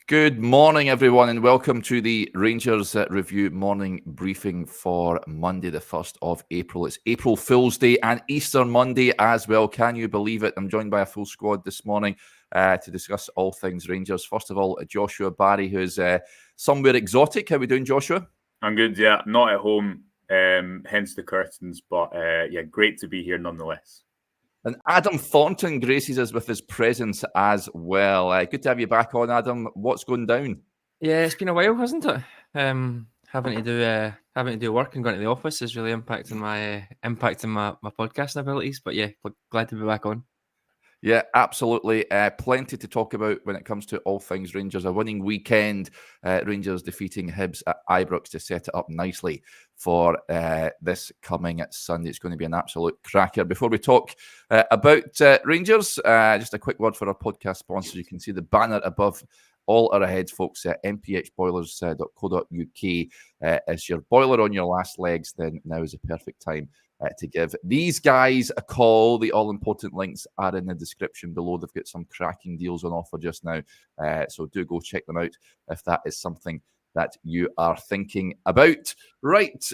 Good morning, everyone, and welcome to the Rangers Review morning briefing for Monday, the 1st of April. It's April Fool's Day and Easter Monday as well. Can you believe it? I'm joined by a full squad this morning to discuss all things Rangers. First of all, Joshua Barry, who's somewhere exotic. How are we doing, Joshua? I'm good, yeah. Not at home, hence the curtains, but great to be here nonetheless. And Adam Thornton graces us with his presence as well. Good to have you back on, Adam. What's going down? Yeah, it's been a while, hasn't it? Having to do work and going to the office is really impacting my podcasting abilities. But yeah, glad to be back on. Yeah, absolutely. Plenty to talk about when it comes to all things Rangers. A winning weekend. Rangers defeating Hibs at Ibrox to set it up nicely for this coming Sunday. It's going to be an absolute cracker. Before we talk about Rangers, just a quick word for our podcast sponsors. You can see the banner above all our heads, folks, at mphboilers.co.uk. As your boiler on your last legs, then now is a perfect time to give these guys a call. The all-important links are in the description below. They've got some cracking deals on offer just now. So do go check them out if that is something that you are thinking about. Right,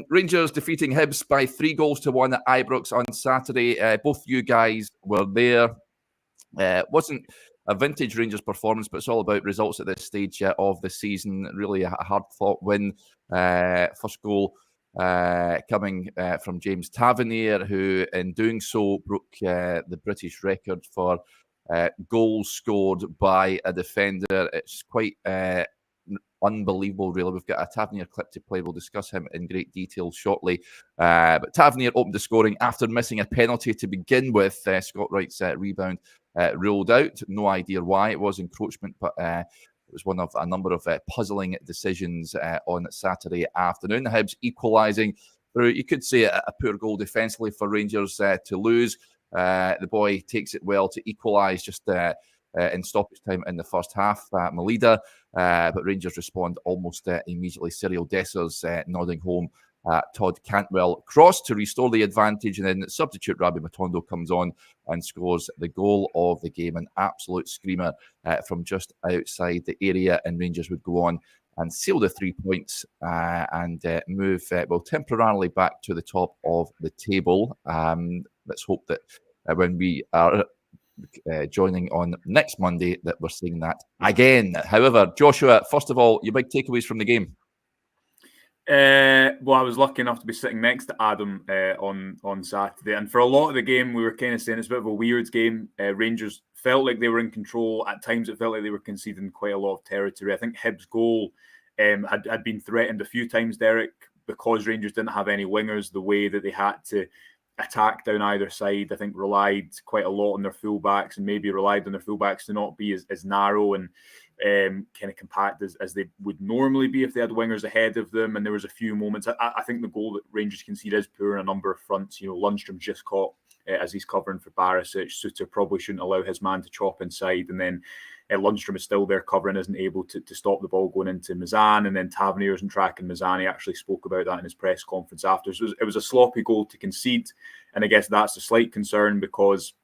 Rangers defeating Hibs by 3-1 at Ibrox on Saturday. Both you guys were there. Wasn't a vintage Rangers performance, but it's all about results at this stage of the season. Really a hard-fought win. First goal coming from James Tavernier, who in doing so broke the British record for goals scored by a defender. It's quite unbelievable, really. We've got a Tavernier clip to play. We'll discuss him in great detail shortly. But Tavernier opened the scoring after missing a penalty to begin with. Scott Wright's rebound ruled out. No idea why. It was encroachment, but it was one of a number of puzzling decisions on Saturday afternoon. The Hibs equalising through, you could say, a poor goal defensively for Rangers to lose. The boy takes it well to equalise just in stoppage time in the first half, Melida. But Rangers respond almost immediately. Cyriel Dessers nodding home. Todd Cantwell cross to restore the advantage, and then substitute Rabbi Matondo comes on and scores the goal of the game. An absolute screamer from just outside the area, and Rangers would go on and seal the 3 points and move temporarily back to the top of the table. Let's hope that when we are joining on next Monday that we're seeing that again. However, Joshua, first of all, your big takeaways from the game. Well, I was lucky enough to be sitting next to Adam on Saturday, and for a lot of the game, we were kind of saying it's a bit of a weird game. Rangers felt like they were in control. At times, it felt like they were conceding quite a lot of territory. I think Hibs' goal had been threatened a few times, Derek, because Rangers didn't have any wingers. The way that they had to attack down either side, I think, relied quite a lot on their fullbacks, and maybe relied on their fullbacks to not be as narrow and kind of compact as they would normally be if they had wingers ahead of them. And there was a few moments. I think the goal that Rangers conceded is poor on a number of fronts. You know, Lundstrom's just caught as he's covering for Barisic. Suter probably shouldn't allow his man to chop inside, and then Lundstrom is still there covering, isn't able to stop the ball going into Mazan, and then Tavernier isn't tracking Mazan. He actually spoke about that in his press conference after. So it was a sloppy goal to concede, and I guess that's a slight concern because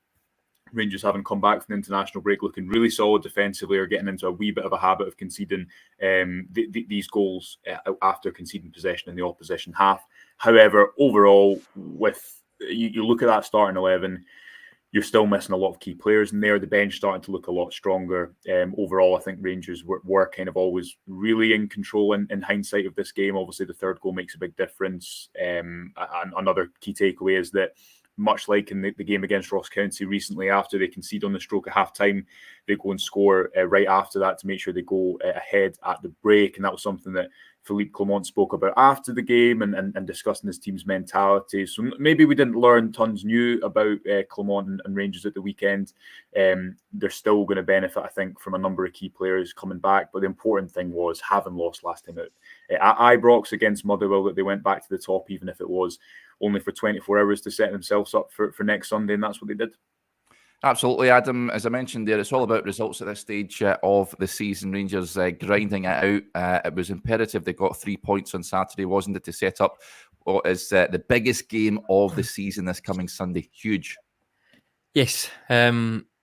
Rangers, having come back from the international break looking really solid defensively, are getting into a wee bit of a habit of conceding these goals after conceding possession in the opposition half. However, overall, with you look at that starting 11, you're still missing a lot of key players in there. The bench starting to look a lot stronger. Overall, I think Rangers were kind of always really in control in hindsight of this game. Obviously, the third goal makes a big difference. And another key takeaway is that, much like in the game against Ross County recently, after they concede on the stroke of half-time, they go and score right after that to make sure they go ahead at the break. And that was something that Philippe Clement spoke about after the game and discussing his team's mentality. So maybe we didn't learn tons new about Clement and Rangers at the weekend. They're still going to benefit, I think, from a number of key players coming back. But the important thing was having lost last time out. At Ibrox against Motherwell, that they went back to the top, even if it was only for 24 hours to set themselves up for next Sunday, and that's what they did. Absolutely, Adam. As I mentioned there, it's all about results at this stage of the season. Rangers grinding it out. It was imperative they got 3 points on Saturday, wasn't it, to set up what is the biggest game of the season this coming Sunday. Huge. Yes.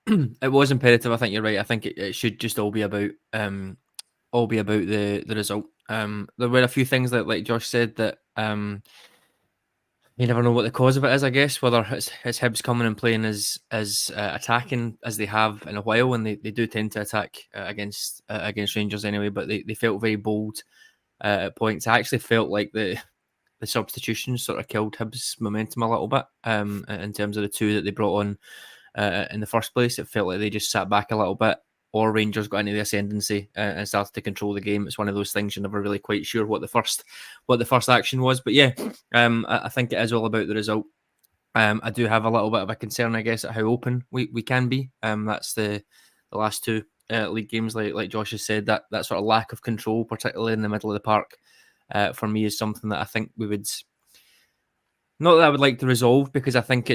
It was imperative. I think you're right. I think it should just all be about the result. There were a few things that, like Josh said, that you never know what the cause of it is. I guess whether it's Hibs coming and playing as attacking as they have in a while, and they do tend to attack against Rangers anyway. But they felt very bold at points. I actually felt like the substitutions sort of killed Hibs' momentum a little bit in terms of the two that they brought on in the first place. It felt like they just sat back a little bit, or Rangers got into the ascendancy and started to control the game. It's one of those things you're never really quite sure what the first action was. But yeah, I think it is all about the result. I do have a little bit of a concern, I guess, at how open we can be. That's the last two league games, like Josh has said, that sort of lack of control, particularly in the middle of the park, for me is something that I think we would. Not that I would like to resolve, because I think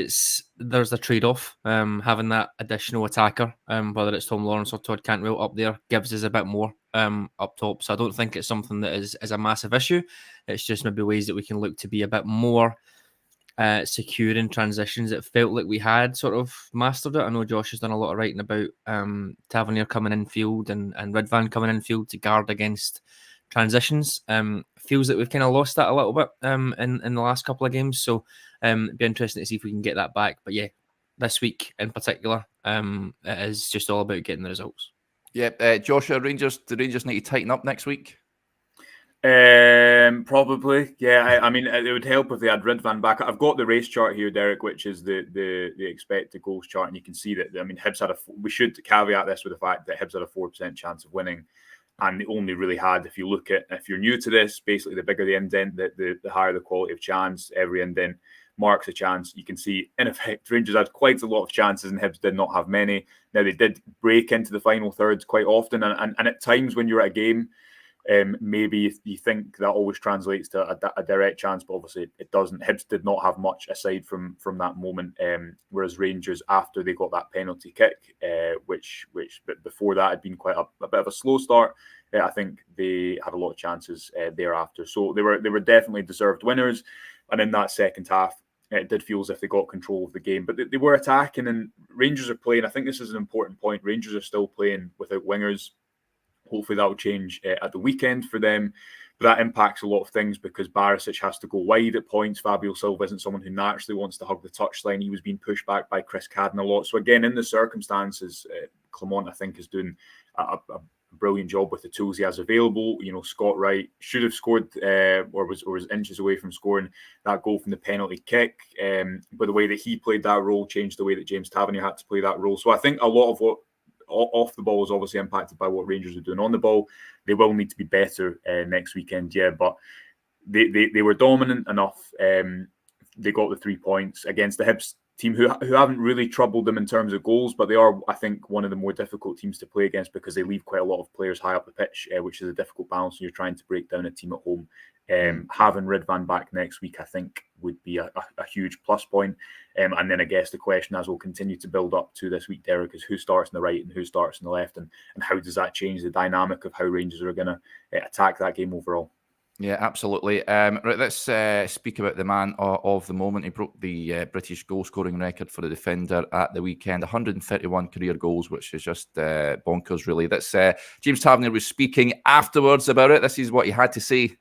there's a trade-off. Having that additional attacker, whether it's Tom Lawrence or Todd Cantwell up there, gives us a bit more up top. So I don't think it's something that is a massive issue. It's just maybe ways that we can look to be a bit more secure in transitions. It felt like we had sort of mastered it. I know Josh has done a lot of writing about Tavernier coming in field and Ridvan coming in field to guard against transitions. Feels like we've kind of lost that a little bit in the last couple of games. So it'd be interesting to see if we can get that back. But yeah, this week in particular, it is just all about getting the results. Yeah, Joshua, the Rangers need to tighten up next week? Probably, yeah. I mean, it would help if they had Ridvan back. I've got the race chart here, Derek, which is the expected goals chart, and you can see that. I mean, Hibs had we should caveat this with the fact that Hibs had a 4% chance of winning, and they only really had, if you're new to this, basically the bigger the indent, the higher the quality of chance. Every indent marks a chance. You can see, in effect, Rangers had quite a lot of chances and Hibs did not have many. Now, they did break into the final thirds quite often, and at times when you're at a game, maybe you think that always translates to a direct chance, but obviously it doesn't. Hibs did not have much aside from that moment, whereas Rangers, after they got that penalty kick, which before that had been quite a bit of a slow start, I think they had a lot of chances thereafter. So they were definitely deserved winners, and in that second half, it did feel as if they got control of the game. But they were attacking, and Rangers are playing. I think this is an important point. Rangers are still playing without wingers. Hopefully that will change at the weekend for them. But that impacts a lot of things because Barisic has to go wide at points. Fabio Silva isn't someone who naturally wants to hug the touchline. He was being pushed back by Chris Cadden a lot. So again, in the circumstances, Clement, I think, is doing a brilliant job with the tools he has available. You know, Scott Wright should have scored or was inches away from scoring that goal from the penalty kick. But the way that he played that role changed the way that James Tavernier had to play that role. So I think a lot of what off the ball is obviously impacted by what Rangers are doing on the ball. They will need to be better next weekend, yeah, but they were dominant enough. They got the 3 points against the Hibs team who haven't really troubled them in terms of goals, but they are, I think, one of the more difficult teams to play against because they leave quite a lot of players high up the pitch, which is a difficult balance when you're trying to break down a team at home. Having Ridvan back next week, I think, would be a huge plus point. And then I guess the question, as we'll continue to build up to this week, Derek, is who starts on the right and who starts on the left, and how does that change the dynamic of how Rangers are going to attack that game overall? Yeah, absolutely. Right, let's speak about the man of the moment. He broke the British goal-scoring record for the defender at the weekend, 131 career goals, which is just bonkers, really. That's James Tavernier was speaking afterwards about it. This is what he had to say.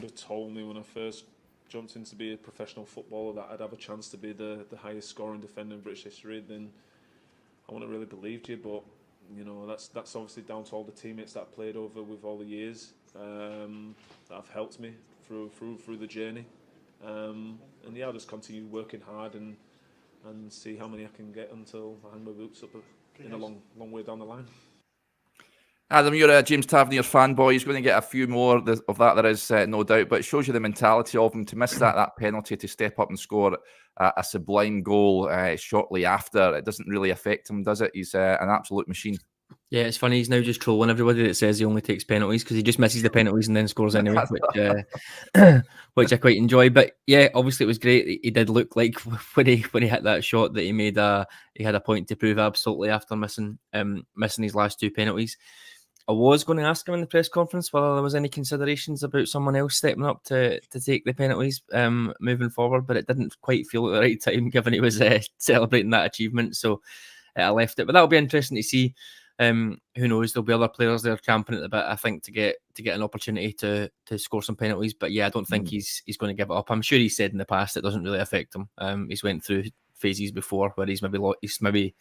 Would have told me when I first jumped in to be a professional footballer that I'd have a chance to be the highest scoring defender in British history, then I wouldn't have really believed you. But you know, that's obviously down to all the teammates that I played over with all the years that have helped me through the journey. And yeah, I'll just continue working hard and see how many I can get until I hang my boots up in a long way down the line. Adam, you're a James Tavernier fanboy. He's going to get a few more of that, there is no doubt, but it shows you the mentality of him to miss that penalty, to step up and score a sublime goal shortly after. It doesn't really affect him, does it? He's an absolute machine. Yeah, it's funny. He's now just trolling everybody that says he only takes penalties because he just misses the penalties and then scores anyway, which I quite enjoy. But yeah, obviously it was great. He did look like when he hit that shot that he had a point to prove absolutely after missing his last two penalties. I was going to ask him in the press conference whether there was any considerations about someone else stepping up to take the penalties moving forward, but it didn't quite feel at the right time given he was celebrating that achievement. So left it. But that'll be interesting to see. Who knows? There'll be other players there champing at the bit, I think, to get an opportunity to score some penalties. But yeah, I don't think he's going to give it up. I'm sure he said in the past it doesn't really affect him. He's went through phases before where he's maybe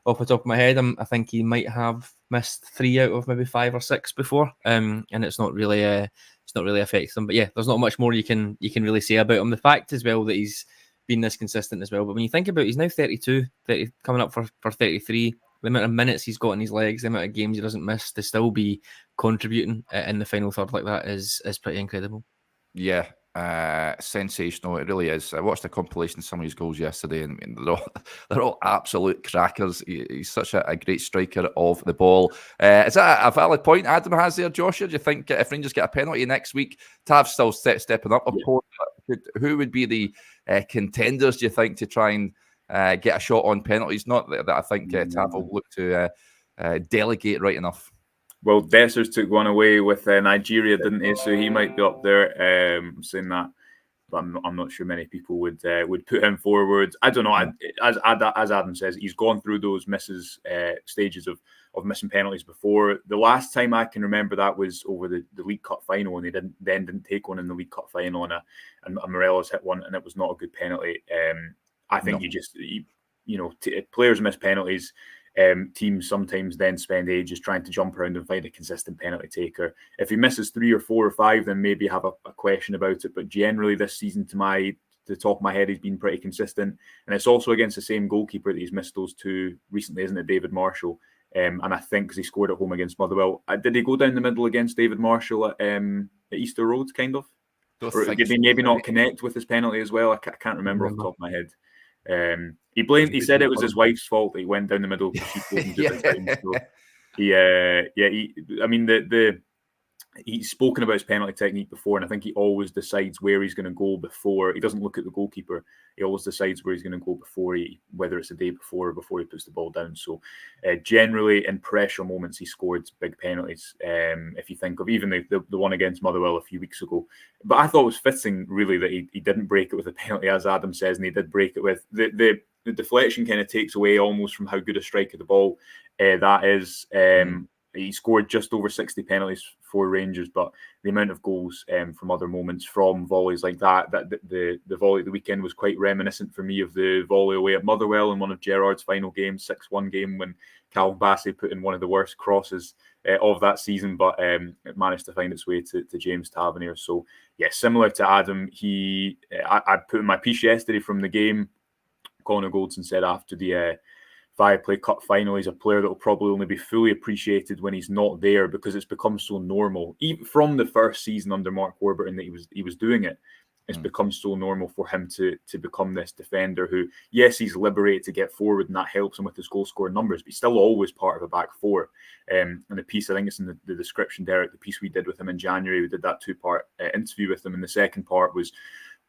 off the top of my head, I think he might have missed 3 out of maybe 5 or 6 before, and it's not really affected him. But yeah, there's not much more you can really say about him. The fact as well that he's been this consistent as well. But when you think about it, he's now 32, coming up for 33. The amount of minutes he's got in his legs, the amount of games he doesn't miss, to still be contributing in the final third like that is pretty incredible. Yeah, sensational. It really is. I watched a compilation of some of his goals yesterday, and they're all absolute crackers. He's such a great striker of the ball. Is that a valid point Adam has there, Joshua? Do you think if Rangers get a penalty next week, Tav's still stepping up? Of course, who would be the contenders, do you think, to try and get a shot on penalties? Not that I think Tav will look to delegate right enough. Well, Dessers took one away with Nigeria, didn't he? So he might be up there. I'm saying that, but I'm not sure many people would put him forward. I don't know. As Adam says, he's gone through those stages of missing penalties before. The last time I can remember that was over the League Cup final, and they didn't take one in the League Cup final, and Morelos hit one, and it was not a good penalty. I think players miss penalties. Teams sometimes then spend ages trying to jump around and find a consistent penalty taker. If he misses 3 or 4 or 5, then maybe have a question about it. But generally this season, to the top of my head, he's been pretty consistent. And it's also against the same goalkeeper that he's missed those 2 recently, isn't it? David Marshall. And I think because he scored at home against Motherwell. Did he go down the middle against David Marshall at Easter Road, kind of? Or did he maybe not connect with his penalty as well? I can't remember off the top of my head. He said it was his wife's fault that he went down the middle because she told him to. So he's spoken about his penalty technique before, and I think he always decides where he's going to go before. He doesn't look at the goalkeeper. He always decides where he's going to go whether it's a day before or before he puts the ball down. So generally in pressure moments, he scored big penalties. If you think of even the one against Motherwell a few weeks ago. But I thought it was fitting really that he didn't break it with a penalty, as Adam says, and he did break it with the deflection. Kind of takes away almost from how good a striker the ball that is. He scored just over 60 penalties for Rangers, but the amount of goals from other moments, from volleys like that the volley at the weekend was quite reminiscent for me of the volley away at Motherwell in one of Gerrard's final games, 6-1 game, when Calvin Bassey put in one of the worst crosses of that season, but it managed to find its way to James Tavernier. So, yeah, similar to Adam, I put in my piece yesterday from the game. Connor Goldson said after the Viaplay Cup final, he's a player that will probably only be fully appreciated when he's not there, because it's become so normal. Even from the first season under Mark Warburton that he was doing it, it's become so normal for him to become this defender who, yes, he's liberated to get forward and that helps him with his goal scoring numbers, but he's still always part of a back four. And the piece, I think it's in the description, Derek, the piece we did with him in January, we did that 2-part interview with him, and the second part was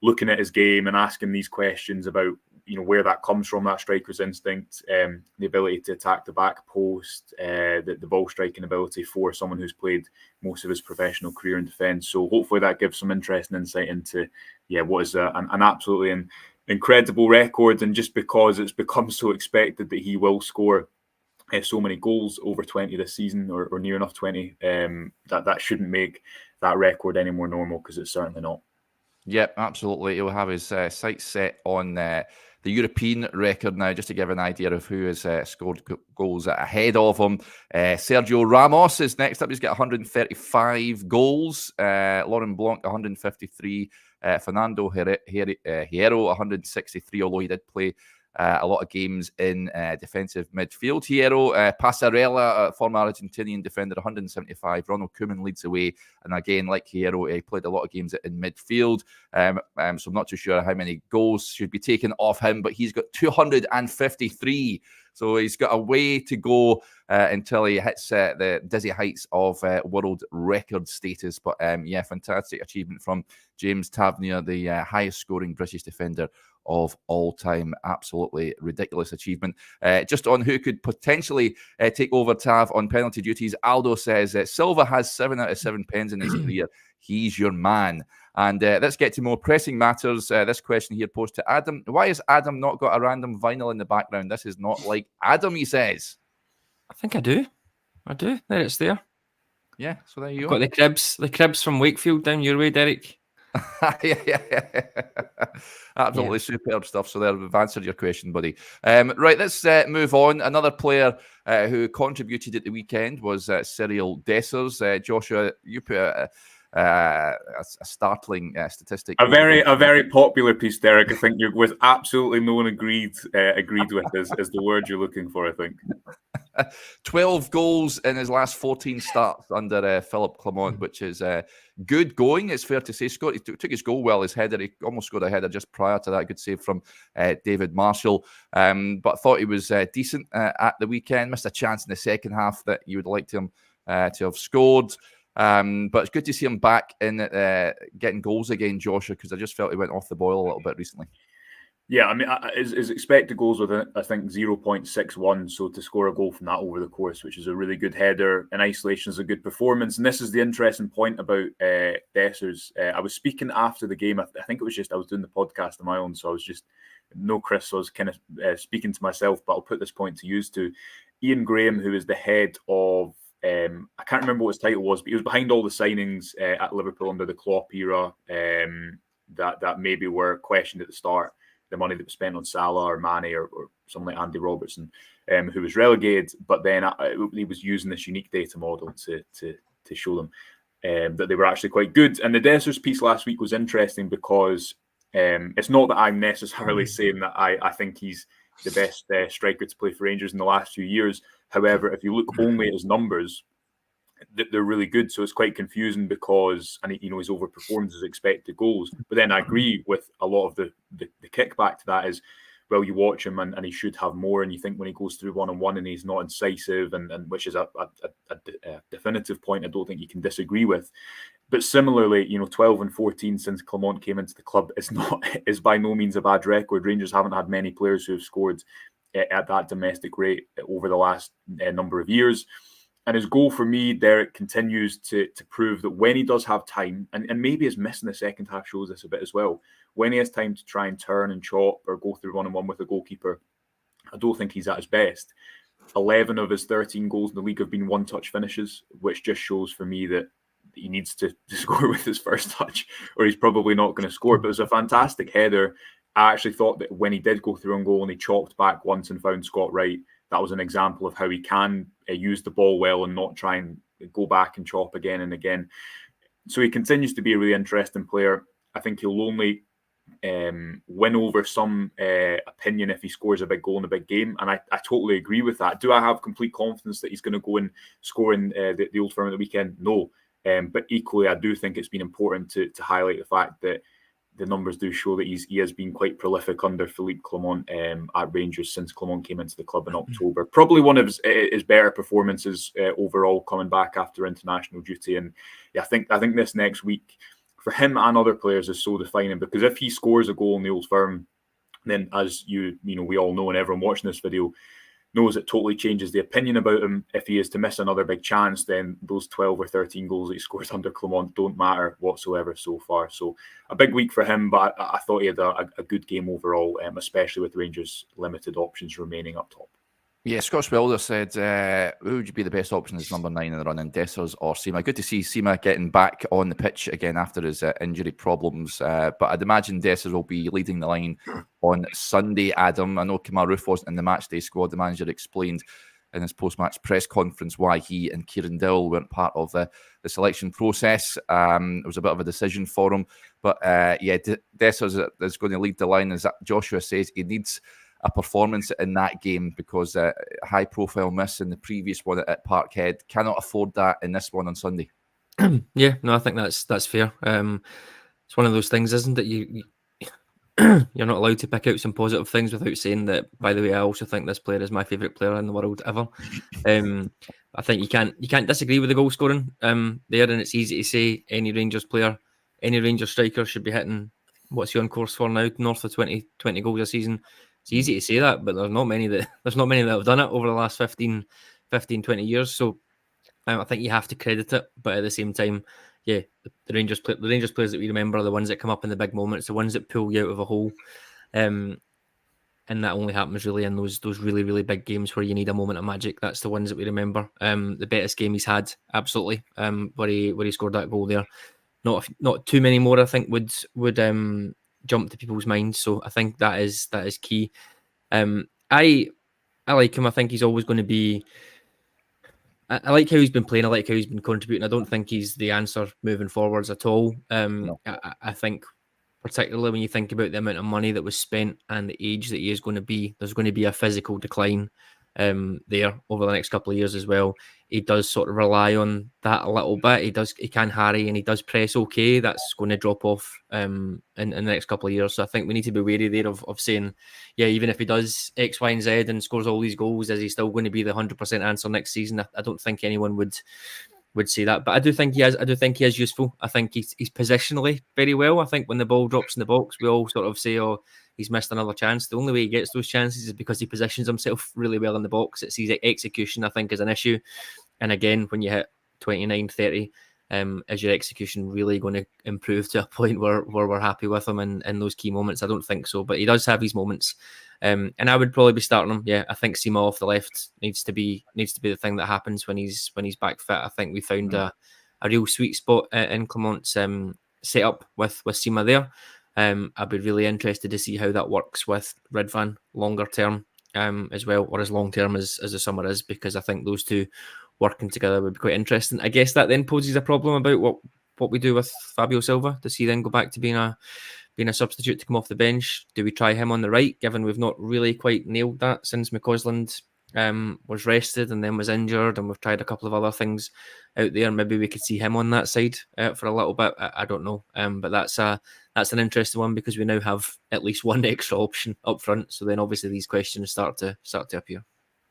looking at his game and asking these questions about, where that comes from, that striker's instinct, the ability to attack the back post, the ball striking ability for someone who's played most of his professional career in defence. So hopefully that gives some interesting insight into, what is an absolutely incredible record. And just because it's become so expected that he will score so many goals, over 20 this season, or near enough 20, that shouldn't make that record any more normal, because it's certainly not. Yep, absolutely. He'll have his sights set on the European record now, just to give an idea of who has scored goals ahead of him. Sergio Ramos is next up. He's got 135 goals. Laurent Blanc, 153. Fernando Hierro, 163, although he did play a lot of games in defensive midfield. Hierro, Passarella, former Argentinian defender, 175. Ronald Koeman leads the way. And again, like Hierro, he played a lot of games in midfield. So I'm not too sure how many goals should be taken off him, but he's got 253. So he's got a way to go until he hits the dizzy heights of world record status. But fantastic achievement from James Tavernier, the highest scoring British defender of all time. Absolutely ridiculous achievement. Just on who could potentially take over Tav on penalty duties, Aldo says Silva has 7 out of 7 pens in his career. He's your man. And let's get to more pressing matters. This question here posed to Adam. Why has Adam not got a random vinyl in the background? This is not like Adam, he says. I think I do. There, it's there. Yeah, so there you I've go. got the cribs from Wakefield down your way, Derek. yeah. Absolutely superb stuff. So there, we've answered your question, buddy. Right, let's move on. Another player who contributed at the weekend was Cyriel Dessers. Joshua, you put a startling statistic. A very popular piece, Derek. I think with absolutely no one agreed with is the word you're looking for, I think. 12 goals in his last 14 starts under Philip Clement, which is good going, it's fair to say. Scott, he took his goal well, his header. He almost scored a header just prior to that. Good save from David Marshall. But I thought he was decent at the weekend. Missed a chance in the second half that you would like him to have scored. But it's good to see him back in getting goals again, Joshua, because I just felt he went off the boil a little bit recently. Yeah, I mean, his expected goals with, I think, 0.61. So to score a goal from that over the course, which is a really good header in isolation, is a good performance. And this is the interesting point about Dessers. I was speaking after the game. I think it was just I was doing the podcast on my own, so I was just no Chris. So I was kind of speaking to myself. But I'll put this point to use to Ian Graham, who is the head of. I can't remember what his title was, but he was behind all the signings at Liverpool under the Klopp era that maybe were questioned at the start. The money that was spent on Salah or Mane or someone like Andy Robertson, who was relegated, but then he was using this unique data model to show them that they were actually quite good. And the Dessers piece last week was interesting because it's not that I'm necessarily saying that I think he's the best striker to play for Rangers in the last few years. However, if you look only at his numbers, they're really good. So it's quite confusing because, and he's overperformed his expected goals. But then I agree with a lot of the kickback to that is, well, you watch him and he should have more. And you think when he goes through one-on-one and he's not incisive, and which is a definitive point I don't think you can disagree with. But similarly, 12 and 14 since Clement came into the club is by no means a bad record. Rangers haven't had many players who have scored at that domestic rate over the last number of years. And his goal for me, Derek, continues to prove that when he does have time, and maybe his miss in the second half shows this a bit as well, when he has time to try and turn and chop or go through one-on-one with a goalkeeper, I don't think he's at his best. 11 of his 13 goals in the league have been one-touch finishes, which just shows for me that he needs to score with his first touch, or he's probably not going to score. But it was a fantastic header. I actually thought that when he did go through on goal and he chopped back once and found Scott Wright, that was an example of how he can use the ball well and not try and go back and chop again and again. So he continues to be a really interesting player. I think he'll only win over some opinion if he scores a big goal in a big game. And I totally agree with that. Do I have complete confidence that he's going to go and score in the Old Firm at the weekend? No. But equally, I do think it's been important to highlight the fact that the numbers do show that he has been quite prolific under Philippe Clement at Rangers since Clement came into the club in October. Probably one of his better performances overall coming back after international duty. And yeah, I think this next week for him and other players is so defining, because if he scores a goal in the Old Firm, then as we all know, and everyone watching this video knows, it totally changes the opinion about him. If he is to miss another big chance, then those 12 or 13 goals that he scores under Clement don't matter whatsoever so far. So a big week for him, but I thought he had a good game overall, especially with Rangers' limited options remaining up top. Yeah, Scott Swelder said, who would be the best option as number 9 in the running, Dessers or Sima? Good to see Sima getting back on the pitch again after his injury problems. But I'd imagine Dessers will be leading the line on Sunday, Adam. I know Kemar Roof wasn't in the matchday squad. The manager explained in his post-match press conference why he and Kieran Dowell weren't part of the selection process. It was a bit of a decision for him. But Dessers is going to lead the line. As Joshua says, he needs a performance in that game because high-profile miss in the previous one at Parkhead, cannot afford that in this one on Sunday. Yeah, no, I think that's fair. It's one of those things, isn't it? You're not allowed to pick out some positive things without saying that, by the way, I also think this player is my favourite player in the world ever. I think you can't disagree with the goal scoring there, and it's easy to say any Rangers player, any Rangers striker should be hitting, what's he on course for now, north of 20 goals a season. It's easy to say that, but there's not many that have done it over the last 15, 20 years. So I think you have to credit it, but at the same time, the Rangers players that we remember are the ones that come up in the big moments, the ones that pull you out of a hole. And that only happens really in those really, really big games where you need a moment of magic. That's the ones that we remember. The Betis game he's had, absolutely. Where he scored that goal there. Not too many more, I think, would jump to people's minds. So I think that is key. I like him. I think he's always going to be. I like how he's been playing. I like how he's been contributing. I don't think he's the answer moving forwards at all. No. I think, particularly when you think about the amount of money that was spent and the age that he is going to be, there's going to be a physical decline there over the next couple of years as well. He does sort of rely on that a little bit. He can harry and he does press okay. That's going to drop off in the next couple of years. So I think we need to be wary there of saying, yeah, even if he does X, Y, and Z and scores all these goals, is he still going to be the 100% answer next season? I don't think anyone would say that, but I do think he is useful. I think he's positionally very well. I think when the ball drops in the box, we all sort of say, oh, he's missed another chance. The only way he gets those chances is because he positions himself really well in the box. It's his execution, I think, is an issue. And again, when you hit 29, 30, is your execution really going to improve to a point where we're happy with him in those key moments? I don't think so, but he does have his moments. And I would probably be starting him. Yeah, I think Sima off the left needs to be the thing that happens when he's back fit. I think we found a real sweet spot in Clement's set up with Sima there. I'd be really interested to see how that works with Ridvan longer term as well, or as long term as the summer is, because I think those two working together would be quite interesting. I guess that then poses a problem about what we do with Fabio Silva. Does he then go back to being a substitute to come off the bench? Do we try him on the right, given we've not really quite nailed that since McCausland was rested and then was injured, and we've tried a couple of other things out there? Maybe we could see him on that side for a little bit. I don't know, but that's an interesting one, because we now have at least one extra option up front. So then obviously these questions start to appear.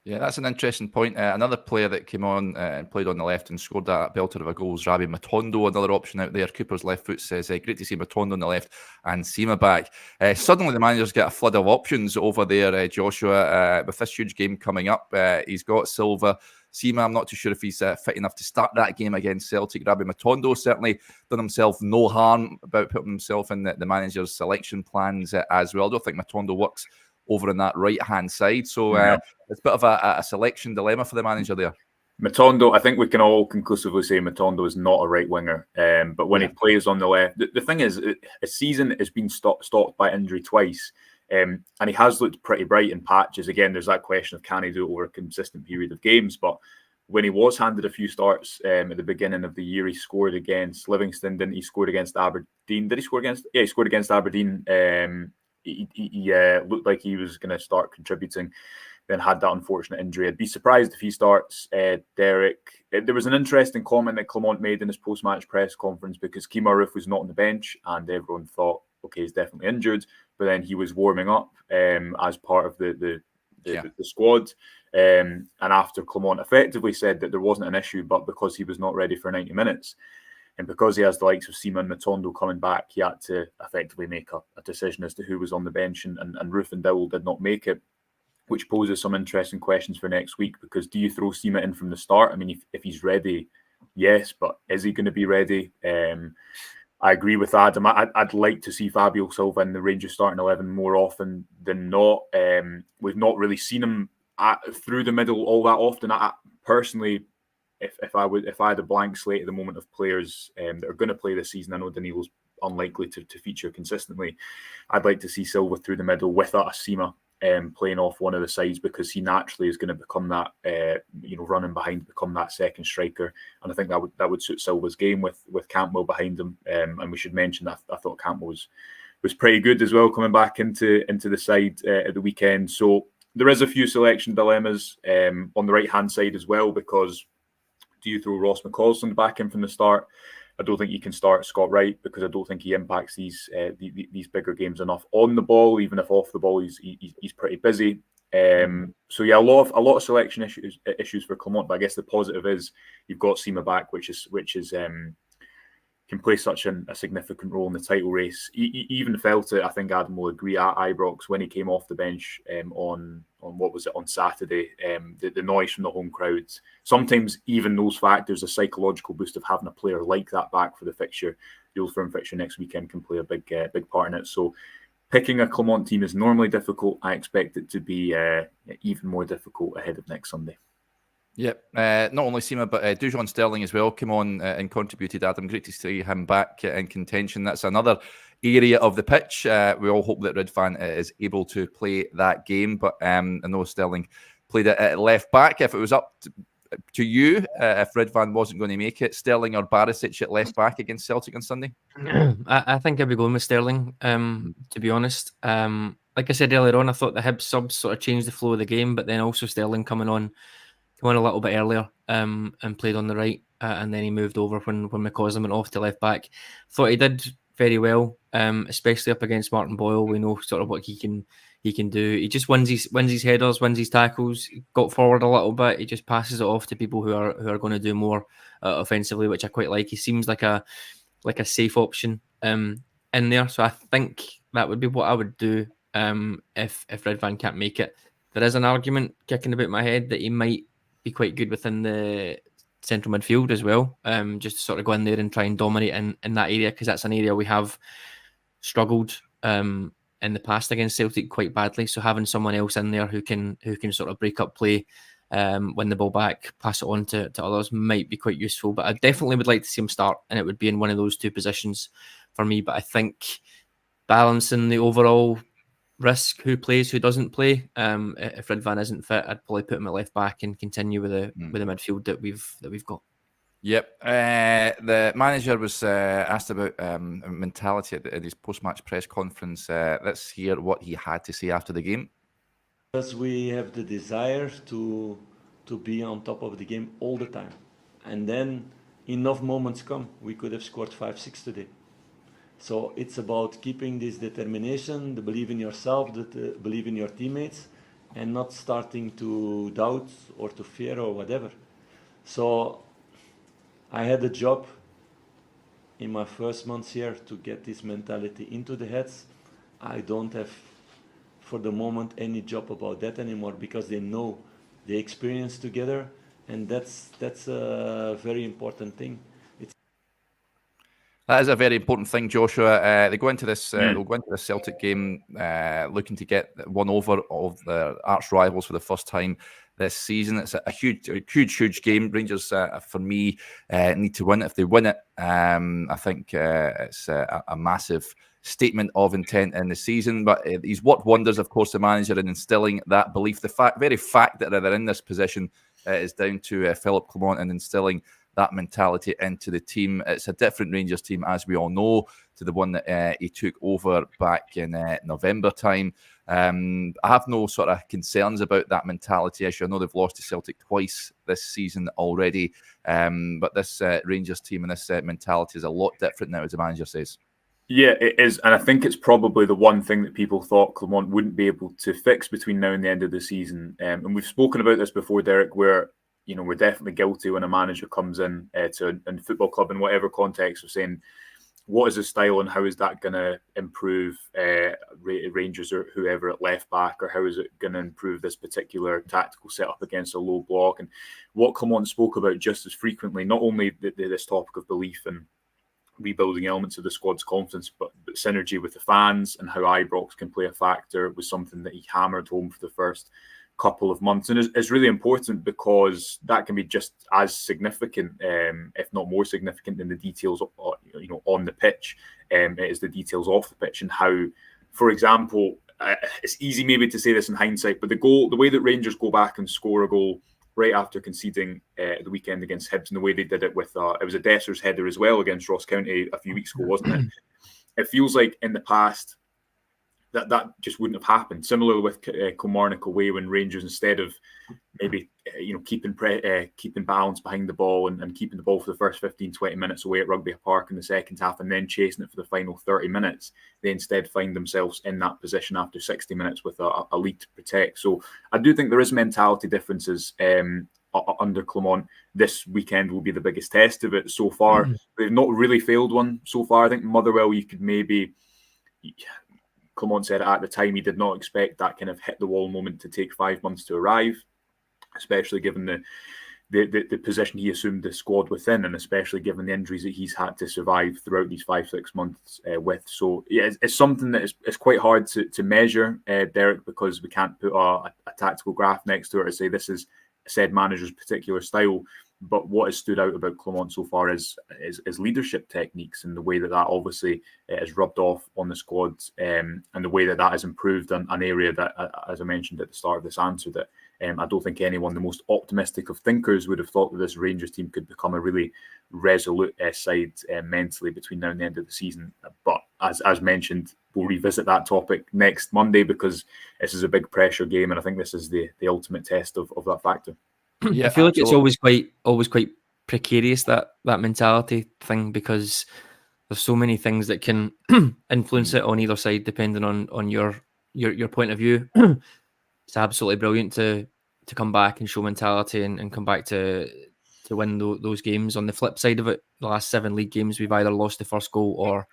Yeah, that's an interesting point. Another player that came on and played on the left and scored that belter of a goal was Rabbi Matondo, another option out there. Cooper's left foot says, great to see Matondo on the left and Sima back. Suddenly the manager's got a flood of options over there, Joshua, with this huge game coming up. He's got Silva. Sima, I'm not too sure if he's fit enough to start that game against Celtic. Rabbi Matondo certainly done himself no harm about putting himself in the manager's selection plans as well. I don't think Matondo works over on that right-hand side. So it's a bit of a selection dilemma for the manager there. Matondo, I think we can all conclusively say Matondo is not a right winger. But when he plays on the left, the thing is, a season has been stopped by injury twice. And he has looked pretty bright in patches. Again, there's that question of can he do it over a consistent period of games. But when he was handed a few starts at the beginning of the year, he scored against Livingston, didn't he? Scored against Aberdeen. Did he score against? Yeah, he scored against Aberdeen. He looked like he was going to start contributing, then had that unfortunate injury. I'd be surprised if he starts. Derek, there was an interesting comment that Clement made in his post-match press conference, because Kemar Roof was not on the bench and everyone thought, okay, he's definitely injured, but then he was warming up as part of the squad. And after Clement effectively said that there wasn't an issue, but because he was not ready for 90 minutes, and because he has the likes of Seaman and Matondo coming back, he had to effectively make a decision as to who was on the bench, and Roof and Dowell did not make it, which poses some interesting questions for next week, because do you throw Seema in from the start? I mean, if he's ready, yes, but is he going to be ready? I agree with Adam. I'd like to see Fabio Silva in the Rangers starting 11 more often than not. We've not really seen him through the middle all that often. I personally, if I had a blank slate at the moment of players that are going to play this season, I know Danilo's unlikely to feature consistently. I'd like to see Silva through the middle with Seema playing off one of the sides, because he naturally is going to become that, running behind, become that second striker. And I think that would suit Silva's game with Campbell behind him. And we should mention that I thought Campbell was pretty good as well, coming back into the side at the weekend. So there is a few selection dilemmas on the right-hand side as well, because do you throw Ross McCausland back in from the start? I don't think you can start Scott Wright, because I don't think he impacts these bigger games enough on the ball. Even if off the ball, he's pretty busy. So yeah, a lot of selection issues for Clement. But I guess the positive is you've got Seema back, which is can play such a significant role in the title race. He even felt it. I think Adam will agree at Ibrox when he came off the bench on what was it, on Saturday, the noise from the home crowds. Sometimes even those factors, a psychological boost of having a player like that back for the fixture, the Old Firm fixture next weekend, can play a big part in it. So picking a Clement team is normally difficult. I expect it to be even more difficult ahead of next Sunday. Yep. Not only Seema, but Dujon Sterling as well came on and contributed. Adam, great to see him back in contention. That's another area of the pitch. We all hope that Ridvan is able to play that game. But I know Sterling played it at left back. If it was up to you, if Ridvan wasn't going to make it, Sterling or Barisic at left back against Celtic on Sunday? I think I'd be going with Sterling, to be honest. Like I said earlier on, I thought the Hibs subs sort of changed the flow of the game, but then also Sterling coming on a little bit earlier and played on the right, and then he moved over when McCausland went off to left back. Thought he did very well, especially up against Martin Boyle. We know sort of what he can do. He just wins his headers, wins his tackles. He got forward a little bit. He just passes it off to people who are going to do more offensively, which I quite like. He seems like a safe option in there. So I think that would be what I would do if Ridvan can't make it. There is an argument kicking about my head that he might be quite good within the central midfield as well, just to sort of go in there and try and dominate in that area, because that's an area we have struggled in the past against Celtic quite badly. So having someone else in there who can sort of break up play, win the ball back, pass it on to others, might be quite useful. But I definitely would like to see him start, and it would be in one of those two positions for me. But I think balancing the overall risk, who plays, who doesn't play. If Ridvan isn't fit, I'd probably put him at left back and continue with the midfield that we've got. Yep. The manager was asked about mentality at his post-match press conference. Let's hear what he had to say after the game. Because we have the desire to be on top of the game all the time, and then enough moments come. We could have scored 5-6 today. So it's about keeping this determination, the belief in yourself, the belief in your teammates, and not starting to doubt or to fear or whatever. So I had a job in my first months here to get this mentality into the heads. I don't have, for the moment, any job about that anymore, because they know, they experience together, and that's a very important thing. That is a very important thing, Joshua. They go into this. They'll go into this Celtic game looking to get one over of their arch rivals for the first time this season. It's a huge game. Rangers, for me, need to win. If they win it, I think it's a massive statement of intent in the season. But he's worked wonders, of course, the manager, in instilling that belief. The very fact that they're in this position is down to Philip Clement and instilling that mentality into the team. It's a different Rangers team, as we all know, to the one that he took over back in November time. I have no sort of concerns about that mentality issue. I know they've lost to Celtic twice this season already, but this Rangers team and this mentality is a lot different now, as the manager says. Yeah, it is. And I think it's probably the one thing that people thought Clement wouldn't be able to fix between now and the end of the season. And we've spoken about this before, Derek, where we're definitely guilty when a manager comes in to a football club in whatever context of saying, what is his style and how is that going to improve Rangers or whoever at left back, or how is it going to improve this particular tactical setup against a low block? And what Clement spoke about just as frequently, not only this topic of belief and rebuilding elements of the squad's confidence, but synergy with the fans and how Ibrox can play a factor, was something that he hammered home for the first couple of months. And it's really important, because that can be just as significant, if not more significant, than the details on the pitch. It is the details off the pitch, and how, for example, it's easy maybe to say this in hindsight, but the way that Rangers go back and score a goal right after conceding the weekend against Hibs, and the way they did it with it was a Dessers header as well against Ross County a few weeks ago, wasn't it? It feels like in the past that just wouldn't have happened. Similarly with Kilmarnock away, when Rangers, instead of maybe keeping balance behind the ball and keeping the ball for the first 15-20 minutes away at Rugby Park in the second half, and then chasing it for the final 30 minutes, they instead find themselves in that position after 60 minutes with a lead to protect. So I do think there is mentality differences under Clement. This weekend will be the biggest test of it. So far, they've not really failed one so far. I think Motherwell, you could maybe... Clement said at the time he did not expect that kind of hit the wall moment to take 5 months to arrive, especially given the position he assumed the squad within, and especially given the injuries that he's had to survive throughout these 5-6 months with. So yeah, it's something that is quite hard to measure, Derek, because we can't put a tactical graph next to it or say this is said manager's particular style. But what has stood out about Clement so far is leadership techniques, and the way that obviously has rubbed off on the squad, and the way that has improved an area that, as I mentioned at the start of this answer, that I don't think anyone, the most optimistic of thinkers, would have thought that this Rangers team could become a really resolute side mentally between now and the end of the season. But as mentioned, we'll revisit that topic next Monday, because this is a big pressure game, and I think this is the ultimate test of that factor. Yeah, I feel like it's always quite precarious, that mentality thing, because there's so many things that can influence it on either side depending on your point of view. It's absolutely brilliant to come back and show mentality and come back to win those games. On the flip side of it, the last 7 league games we've either lost the first goal or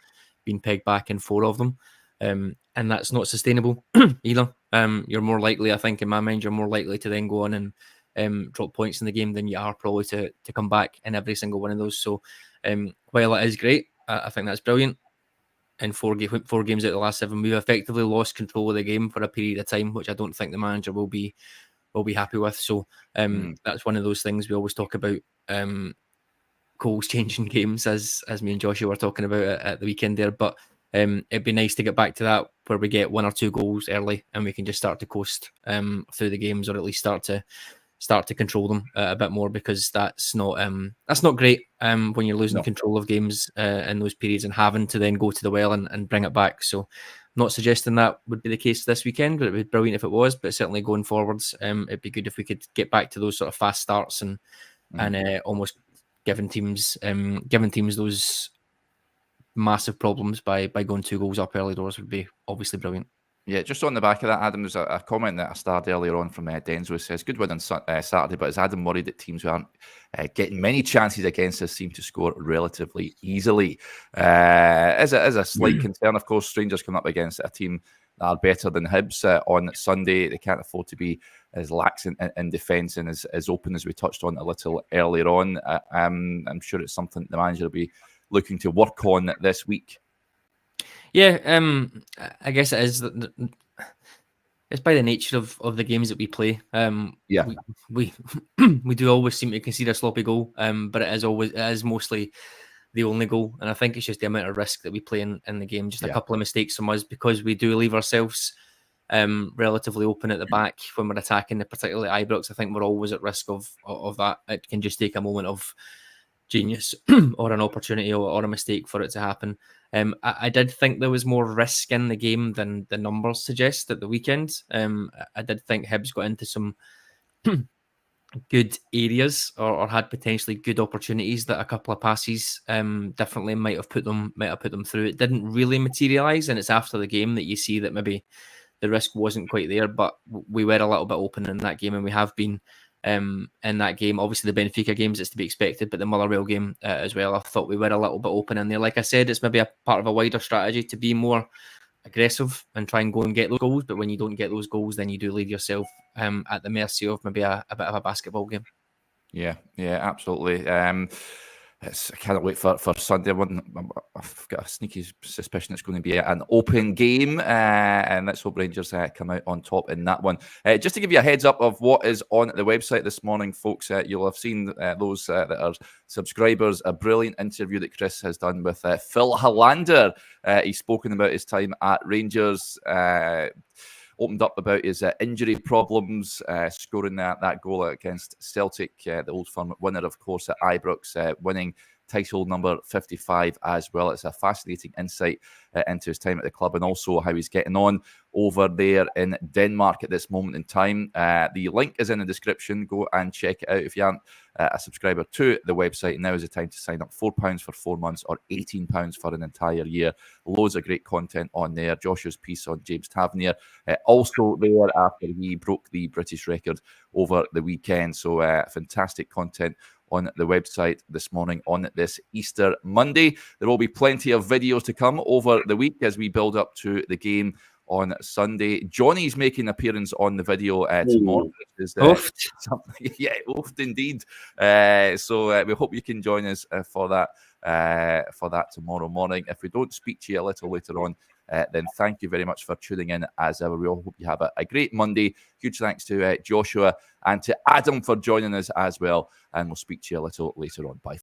been pegged back in 4 of them, and that's not sustainable either. You're more likely, I think, in my mind, you're more likely to then go on and drop points in the game than you are probably to come back in every single one of those. So while it is great, I think that's brilliant. In 4 games out of the last 7, we've effectively lost control of the game for a period of time, which I don't think the manager will be happy with. So that's one of those things we always talk about, goals changing games, as me and Joshua were talking about at the weekend there. But it'd be nice to get back to that, where we get 1 or 2 goals early and we can just start to coast through the games, or at least start to control them a bit more, because that's not great when you're losing control of games in those periods and having to then go to the well and bring it back. So I'm not suggesting that would be the case this weekend, but it would be brilliant if it was. But certainly going forwards, it'd be good if we could get back to those sort of fast starts and almost giving teams those massive problems by going 2 goals up early doors would be obviously brilliant. Yeah, just on the back of that, Adam, there's a comment that I started earlier on from Denzo. Says, good win on Saturday, but is Adam worried that teams who aren't getting many chances against us seem to score relatively easily? As a slight concern, of course, Rangers coming up against a team that are better than Hibs on Sunday. They can't afford to be as lax in defence and as open as we touched on a little earlier on. I'm sure it's something the manager will be looking to work on this week. Yeah, I guess it is. It's by the nature of the games that we play. We do always seem to concede a sloppy goal, but it is mostly the only goal, and I think it's just the amount of risk that we play in the game. Just a couple of mistakes from us, because we do leave ourselves relatively open at the back when we're attacking, particularly Ibrox. I think we're always at risk of that. It can just take a moment of genius or an opportunity or a mistake for it to happen. I did think there was more risk in the game than the numbers suggest at the weekend. I did think Hibs got into some good areas or had potentially good opportunities that a couple of passes differently might have put them through. It didn't really materialise, and it's after the game that you see that maybe the risk wasn't quite there, but we were a little bit open in that game, and we have been in that game. Obviously the Benfica games is to be expected, but the Motherwell game as well, I thought we were a little bit open in there. Like I said, it's maybe a part of a wider strategy to be more aggressive and try and go and get those goals, but when you don't get those goals, then you do leave yourself at the mercy of maybe a bit of a basketball game. Yeah, absolutely. I can't wait for Sunday. I've got a sneaky suspicion it's going to be an open game, and let's hope Rangers come out on top in that one. Just to give you a heads up of what is on the website this morning, folks, you'll have seen those that are subscribers, a brilliant interview that Chris has done with Phil Hollander. He's spoken about his time at Rangers, opened up about his injury problems, scoring that goal against Celtic, the Old Firm winner, of course, at Ibrox, winning title number 55 as well. It's a fascinating insight into his time at the club, and also how he's getting on over there in Denmark at this moment in time. The link is in the description. Go and check it out. If you aren't a subscriber to the website, now is the time to sign up. £4 for 4 months or £18 for an entire year. Loads of great content on there. Joshua's piece on James Tavernier also there after he broke the British record over the weekend. So fantastic content on the website this morning on this Easter Monday. There will be plenty of videos to come over the week as we build up to the game on Sunday. Johnny's making an appearance on the video tomorrow. Yeah, oofed indeed. So we hope you can join us for that tomorrow morning. If we don't speak to you a little later on, then thank you very much for tuning in. As ever, we all hope you have a great Monday. Huge thanks to Joshua and to Adam for joining us as well. And we'll speak to you a little later on. Bye.